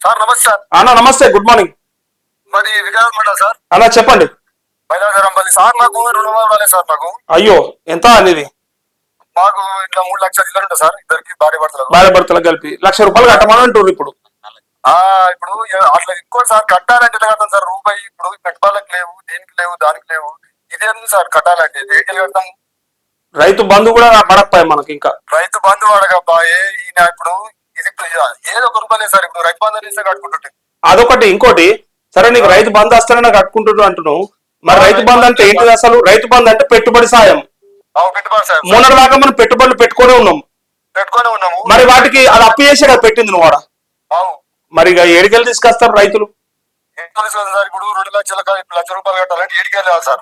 Sir నమస్తే sir. అన్న నమస్తే, గుడ్ మార్నింగ్. మరి వికాస్ మండల్ సార్. అన్న చెప్పండి. మైలాజరంపల్లి సార్. నాకు రుణం రాలేదు సార్. నాకు అయ్యో, ఎంత అనేది? మాకు ఇట్లా 3 లక్షల ఇల్లు ఉంటుంది సార్. ఇద్దరికి భార్య భర్తలకు కలిపి ₹1,00,000 కట్టమని అంటారు ఇప్పుడు. ఇప్పుడు అట్లా ఎక్కువ సార్ కట్టాలంటే ఎట్లా కడతాం సార్? రూపాయి ఇప్పుడు పెట్టుబడులకు లేవు, దేనికి లేవు, దానికి లేవు. ఇదేంది సార్ కట్టాలంటే? ఏంటి కడతాం? రైతు బంధు కూడా పడకపోయి మనకి. ఇంకా రైతు బంధు అడగబ్బాయే ఈయన ఇప్పుడు ఇది ఏదో ఒక రూపాయలే సార్. ఇప్పుడు రైతు బంధు అనేసి కట్టుకుంటుంటే అదొకటి. ఇంకోటి, సరే నీకు రైతు బంధు వస్తానని కట్టుకుంటున్నావు అంటున్నావు. మరి రైతు బంధు అంటే ఏంటిది అసలు? రైతు బంధు అంటే పెట్టుబడి సాయం. పెట్టుబడి సాయం. మొన్నటి దాకా మనం పెట్టుబడులు పెట్టుకునే ఉన్నాము. మరి వాటికి అది అప్పు చేసే కదా పెట్టింది నువ్వు కూడా. మరి ఇక ఏడికెళ్ళి తీసుకొస్తారు రైతులు? ఇప్పుడు 2 లక్షల రూపాయలు కట్టాలంటే ఏడికెళ్ళి సార్.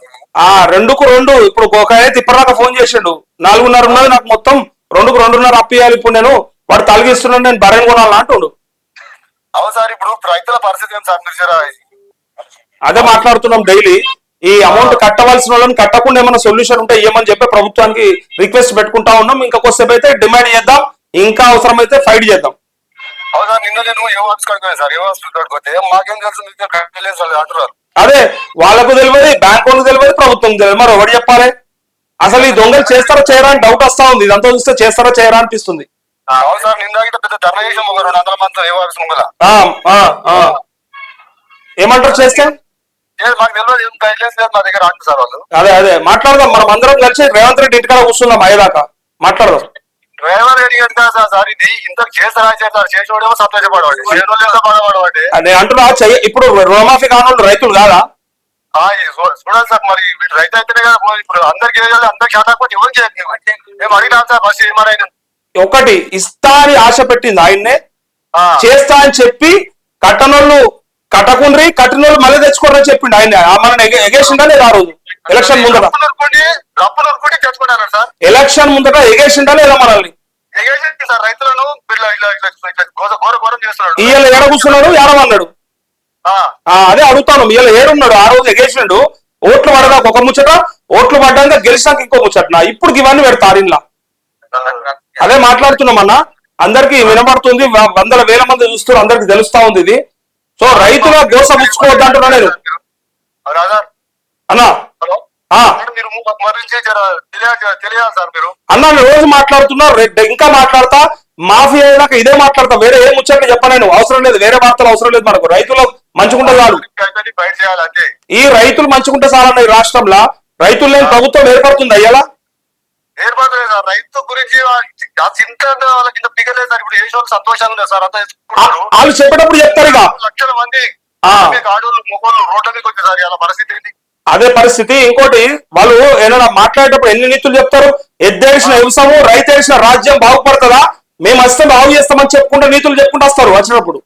2కు 2. ఇప్పుడు ఒక అయితే ఇప్పటిదాకా ఫోన్ చేసిండు, 4.5 ఉన్నది నాకు, మొత్తం 2కు 2.5 అప్పు ఇవ్వాలి. ఇప్పుడు నేను వాడు తలిగిస్తున్నాడు, నేను బర్రెను కొనాలని అంటుండు. అవును సార్. ఇప్పుడు రైతుల పరిస్థితి ఏం సార్? అదే మాట్లాడుతున్నాం డైలీ. ఈ అమౌంట్ కట్టవలసిన వాళ్ళని కట్టకుండా ఏమైనా సొల్యూషన్ ఉంటే ఏమని చెప్పి ప్రభుత్వానికి రిక్వెస్ట్ పెట్టుకుంటా ఉన్నాం. ఇంకా కొద్దిసేపు అయితే డిమాండ్ చేద్దాం, ఇంకా అవసరమైతే ఫైట్ చేద్దాం. అవును సార్. నిన్న నేను ఏ ఆఫీస్ కడుకోలేదు సార్. ఏ ఆఫీస్ కడుకోతే మాకేం తెలుసు అంటున్నారు. అదే వాళ్ళకు తెలియదు, బ్యాంక్ వాళ్ళకి తెలియదు, ప్రభుత్వం తెలియదు. మరి ఒకటి చెప్పాలి, అసలు ఈ దొంగలు చేస్తారా చేయరా అని డౌట్ వస్తా ఉంది. ఇదంతా చూస్తే చేస్తారా చేయరా అనిపిస్తుంది. అవును సార్. నిన్న పెద్ద ధర్నా చేసాం 200 మంది ఏ ఆఫీస్ ముంగల. ఏమంటారు చేస్తే? మాకు తెలియదు, ఏం గైడ్లైన్స్ లేదు మా దగ్గర అంటారు సార్ వాళ్ళు. అదే మాట్లాడదాం. మనం అందరం కలిసి రేవంత్ రెడ్డి ఇంటికాడ కూర్చుందాం అయ్యేదాకా మాట్లాడదాం. రేవంత్ రెడ్డి గారు సార్ ఇది ఇంత చేస్తారా చేసేవాడేమో సంతోషపడవాడు, బాధపడవాడు. నేను అంటున్నా, ఇప్పుడు రుణమాఫీ కాని రైతులు కాదా? చూడాలి సార్. మరి రైతు అయితేనే కదా ఇప్పుడు అందరికి అందరికి శాతకపోతే ఎవరికి చేయలేదు. మేము అడిగినాం సార్ ఫస్ట్ ఏమన్నా. ఒకటి ఇస్తా అని ఆశ పెట్టింది ఆయన్నే, చేస్తా అని చెప్పి కట్టనోళ్ళు కట్టకుండ్రి, కట్టినోళ్ళు మళ్ళీ తెచ్చుకోరని చెప్పిండు ఆయన. మనల్ని ఎగేసిండా లేదా? ఆ రోజు ఎలక్షన్ ముందట, ఎలక్షన్ ముందట ఎగేసిండా లేదా మనల్ని? రైతులను ఇవాళ ఏడ కూర్చున్నాడు, ఏడమన్నాడు? అదే అడుగుతాను. ఇవాళ ఏడున్నాడు? ఆ రోజు ఎగేసిండు. ఓట్లు పడదాక ఒక ముచ్చట, ఓట్లు పడ్డాక గెలిచినాక ఇంకో ముచ్చట. ఇప్పుడు ఇవన్నీ పెడతారు ఇంట్లో. అదే మాట్లాడుతున్నామన్నా, అందరికి వినబడుతుంది, వందల వేల మంది చూస్తారు, అందరికి తెలుస్తా ఉంది ఇది. సో రైతుల గోస పుచ్చుకోవద్దు అంటున్నా నేను. అన్నా అన్నా రోజు మాట్లాడుతున్నా, ఇంకా మాట్లాడతా, మాఫీ అయినాక ఇదే మాట్లాడతా, వేరే ఏ ముచ్చట్లు చెప్పలేను. అవసరం లేదు, వేరే వార్తలు అవసరం లేదు మనకు. రైతులు మంచుకుంటే చాలు. ఈ రైతులు మంచుకుంటే చాలన్న ఈ రాష్ట్రంలో. రైతులు లేని ప్రభుత్వం ఏర్పడుతుంది అయ్యాలా? ఏర్పడలేదు సార్. రైతు గురించి వాళ్ళకి పిగలేదు సార్. ఇప్పుడు ఏ సంతోషంగా ఉంది సార్. అంతా వాళ్ళు చెప్పేటప్పుడు చెప్తారు ఇక. లక్షల మంది ఆడోళ్ళు మొగోళ్ళు రోడ్ల మీదకి వచ్చేసారు. ఇలా పరిస్థితి ఏంటి? అదే పరిస్థితి. ఇంకోటి, వాళ్ళు ఏమైనా మాట్లాడేటప్పుడు ఎన్ని నీతులు చెప్తారు? ఎద్దేసిన వ్యవసాయం, రైతు వేసిన రాజ్యం బాగుపడుతుందా, మేము వస్తే బాగు చేస్తామని చెప్పుకుంటే నీతులు చెప్పుకుంటూ వస్తారు వచ్చినప్పుడు.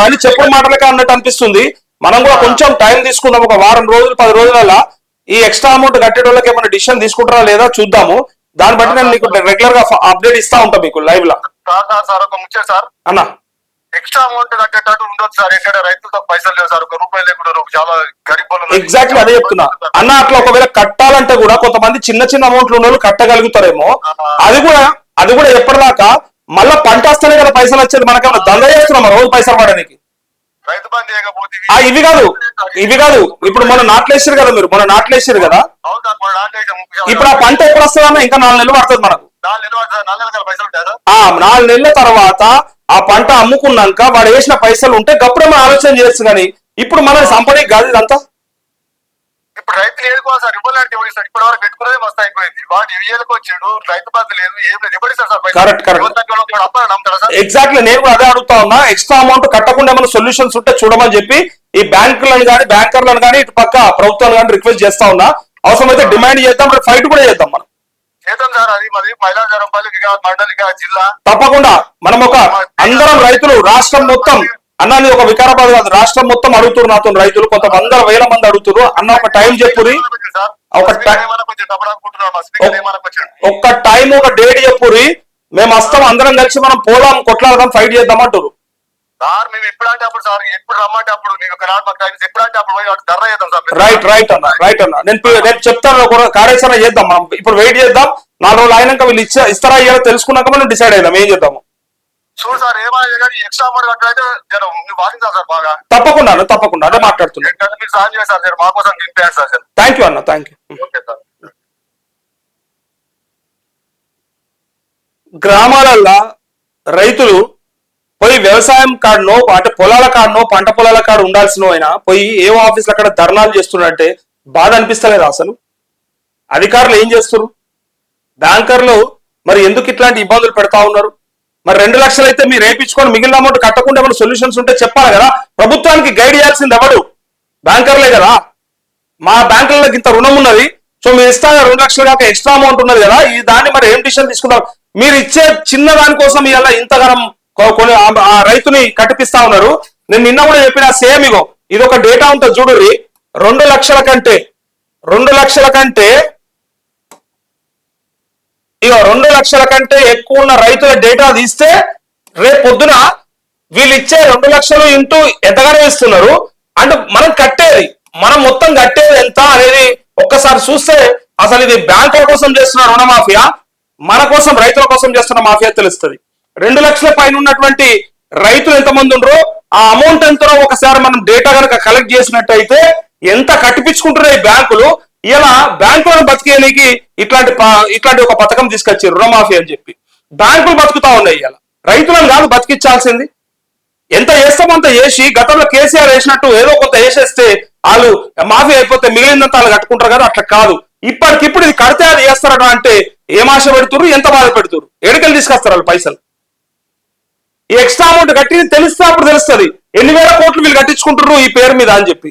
అని చెప్పిన మాటలకే అన్నట్టు అనిపిస్తుంది. మనం కూడా కొంచెం టైం తీసుకుందాం, ఒక వారం రోజులు 10 రోజుల ఈ ఎక్స్ట్రా అమౌంట్ కట్టే వాళ్ళకి ఏమైనా డిసిషన్ తీసుకుంటారా లేదా చూద్దాము. దాన్ని బట్టి నేను మీకు రెగ్యులర్ గా అప్డేట్ ఇస్తా ఉంటా మీకు లైవ్ లా. సార్ ఒక ముచ్చట సార్, అన్న ఎక్స్ట్రా అమౌంట్ కట్టేటట్టు ఉండొచ్చు సార్. ఎక్కడ రైతులతో పైసలు లేవు సార్. 1 రూపాయి లేకుండా చాలా గరీబ్. ఎగ్జాక్ట్లీ అదే చెప్తున్నా అన్న. అట్లా ఒకవేళ కట్టాలంటే కూడా కొంతమంది చిన్న చిన్న అమౌంట్లు ఉన్న వాళ్ళు కట్టగలుగుతారేమో. అది కూడా ఎప్పటిదాకా మళ్ళా పంట వస్తేనే కదా పైసలు వచ్చేది. మనకేమన్నా దండ చేస్తున్నాం రోజు పైసలు పడడానికి. ఇవి కాదు ఇప్పుడు మొన్న నాట్లేసారు కదా మీరు, మొన్న నాట్లేసారు కదా. ఇప్పుడు ఆ పంట ఎప్పుడు వస్తుందన్నా? ఇంకా 4 నెలలు పడుతుంది మనకు. 4 నెలల తర్వాత ఆ పంట అమ్ముకున్నాక వాడు వేసిన పైసలు ఉంటే గప్పుడే మనం ఆలోచన చేయొచ్చు. కానీ ఇప్పుడు మన సంపద కాదు ఇదంతా. ఇప్పుడు రైతులు ఏడుకోవాలి సార్. ఇవ్వాలంటే ఇవ్వండి సార్. ఇప్పటి వరకు పెట్టుకునేది మస్తు అయిపోయింది. వాడు ఇవ్వలకు వచ్చాడు, రైతు బంధు లేదు, ఏం లేదు. ఇవ్వండి సార్. కరెక్ట్. ఎగ్జాక్ట్లీ నేను కూడా అదే అడుగుతా ఉన్నా. ఎక్స్ట్రా అమౌంట్ కట్టకుండా ఏమైనా సొల్యూషన్స్ ఉంటే చూడమని చెప్పి ఈ బ్యాంకులను కానీ బ్యాంకర్లను కానీ ఇటు పక్క ప్రభుత్వాలు కానీ రిక్వెస్ట్ చేస్తా ఉన్నా. అవసరమైతే డిమాండ్ చేద్దాం, ఫైట్ కూడా చేద్దాం మనం. చేద్దాం సార్. అది మరి మైలాజరంపల్లి మండలి జిల్లా తప్పకుండా మనం ఒక అందరం రైతులు రాష్ట్రం మొత్తం అన్నది ఒక వికారాబాద్ కాదు, రాష్ట్రం మొత్తం అడుగుతున్నారు నాతో రైతులు. కొంత 100,000 మంది అడుగుతున్నారు. అన్న ఒక టైం చెప్పురి, ఒక టైం ఒక డేట్ చెప్పురి, మేము వస్తాం, అందరం కలిసి మనం పోదాం, కొట్లాడదాం, ఫైట్ చేద్దాం అంటారు సార్. మేము ఎప్పుడంటే అప్పుడు సార్, ఎప్పుడు రమ్మంటే అప్పుడు, మీకు ఒక నాడు మాకు టైం ఎప్పుడంటే అప్పుడు ధర్నా చేద్దాం సార్. రైట్ అన్న నేను చెప్తాను. ఒక కార్యాచరణ చేద్దాం మనం. ఇప్పుడు వెయిట్ చేద్దాం. 4 రోజులు అయినాక వీళ్ళు ఇస్తారా ఇయ్యాలో తెలుసుకున్నాక మనం డిసైడ్ అయిదాం ఏం చేద్దాము. చూడు సార్ ఏమైనా కానీ ఎక్స్ట్రా అమౌంట్ కట్టాలంటే జర మీరు వాదించాలి సార్ బాగా. తప్పకుండా అదే మాట్లాడుతున్నా. ఏంటంటే మీరు సాయం చేయాలి సార్, మా కోసం నింపేయండి సార్. థ్యాంక్ యూ అన్న, థ్యాంక్ యూ. Okay sir. గ్రామాలల్లో రైతులు పోయి వ్యవసాయం కాడనో అంటే పొలాల కాడనో పంట పొలాల కాడ ఉండాల్సిన అయినా పోయి ఏవో ఆఫీసులు అక్కడ ధర్నాలు చేస్తున్నారంటే బాధ అనిపిస్తలేదు అసలు. అధికారులు ఏం చేస్తున్నారు? బ్యాంకర్లు మరి ఎందుకు ఇట్లాంటి ఇబ్బందులు పెడతా ఉన్నారు? మరి 2 లక్షలు అయితే మీరు రేపించుకొని మిగిలిన అమౌంట్ కట్టకుండా ఏమైనా సొల్యూషన్స్ ఉంటే చెప్పాలి కదా. ప్రభుత్వానికి గైడ్ చేయాల్సింది ఎవడు? బ్యాంకర్లే కదా. మా బ్యాంకులకు ఇంత రుణం ఉన్నది, సో మీరు ఇస్తారా 2 లక్షలు కాక ఎక్స్ట్రా అమౌంట్ ఉన్నది కదా, ఈ దాన్ని మరి ఏం డిసిషన్ తీసుకుంటారు? మీరు ఇచ్చే చిన్న దానికోసం ఇవాళ ఇంతగానం కొన్ని ఆ రైతుని కట్టిపిస్తా ఉన్నారు. నేను నిన్న కూడా చెప్పిన సేమ్ ఇగో ఇది ఒక డేటా ఉంటుంది చూడుర్రి. 2 లక్షల కంటే ఇగో 2 లక్షల కంటే ఎక్కువ ఉన్న రైతుల డేటా తీస్తే రేపు పొద్దున వీళ్ళు ఇచ్చే 2 లక్షలు ఇంటూ ఎంతగానో ఇస్తున్నారు. అంటే మనం మొత్తం కట్టేది ఎంత అనేది ఒక్కసారి చూస్తే అసలు ఇది బ్యాంకుల కోసం చేస్తున్న రుణమాఫియా, మన కోసం రైతుల కోసం చేస్తున్న మాఫియా తెలుస్తుంది. 2 లక్షల పైన ఉన్నటువంటి రైతులు ఎంతమంది ఉండరో ఆ అమౌంట్ ఎంతనో ఒకసారి మనం డేటా కనుక కలెక్ట్ చేసినట్టయితే ఎంత కట్టిపించుకుంటున్నాయి బ్యాంకులు. ఇలా బ్యాంకులను బతికేయడానికి ఇట్లాంటి ఒక పథకం తీసుకొచ్చారు రుణమాఫీ అని చెప్పి. బ్యాంకులు బతుకుతా ఉన్నాయి. ఇలా రైతులను కాదు బతికించాల్సింది. ఎంత చేస్తామో అంత చేసి గతంలో కేసీఆర్ వేసినట్టు ఏదో కొంత వేసేస్తే వాళ్ళు మాఫీ అయిపోతే మిగిలినంత వాళ్ళు కట్టుకుంటారు కదా, అట్లా కాదు. ఇప్పటికిప్పుడు ఇది కడితే అది చేస్తారట అంటే ఏం ఆశ పెడుతురు, ఎంత బాధ పెడుతురు, ఎడికలు తీసుకొస్తారు వాళ్ళు పైసలు. ఈ ఎక్స్ట్రా అమౌంట్ కట్టి తెలిస్తే అప్పుడు తెలుస్తుంది ఎన్ని వేల కోట్లు వీళ్ళు కట్టించుకుంటున్నారు ఈ పేరు మీద అని చెప్పి.